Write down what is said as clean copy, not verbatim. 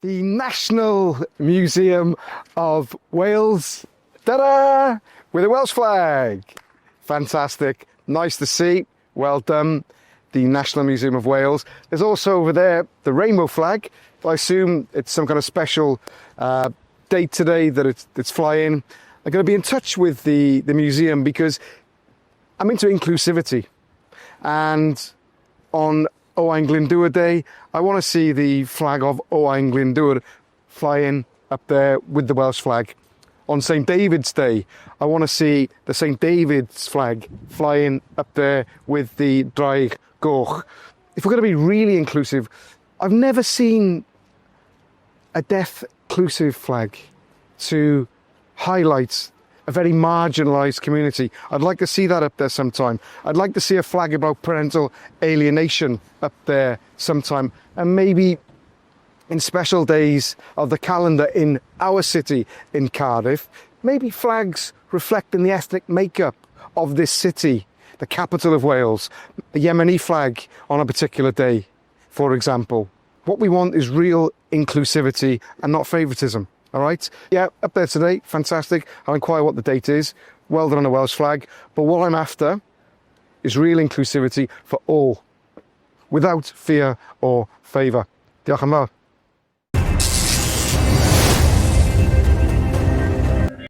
the National Museum of Wales. Ta-da! With a Welsh flag. Fantastic. Nice to see. Well done. The National Museum of Wales. There's also over there the rainbow flag. I assume it's some kind of special date today that it's flying. I'm going to be in touch with the museum because I'm into inclusivity. And on Owain Glyndŵr Day, I want to see the flag of Owain Glyndŵr flying up there with the Welsh flag. On St David's Day, I want to see the St David's flag flying up there with the Draig Goch. If we're going to be really inclusive, I've never seen a deaf-inclusive flag to highlight a very marginalised community. I'd like to see that up there sometime. I'd like to see a flag about parental alienation up there sometime. And maybe in special days of the calendar in our city in Cardiff, maybe flags reflecting the ethnic makeup of this city, the capital of Wales, a Yemeni flag on a particular day, for example. What we want is real inclusivity and not favouritism. All right? Yeah, up there today, fantastic. I'll inquire what the date is. Well done on the Welsh flag. But what I'm after is real inclusivity for all, without fear or favour. Diolch yn fawr.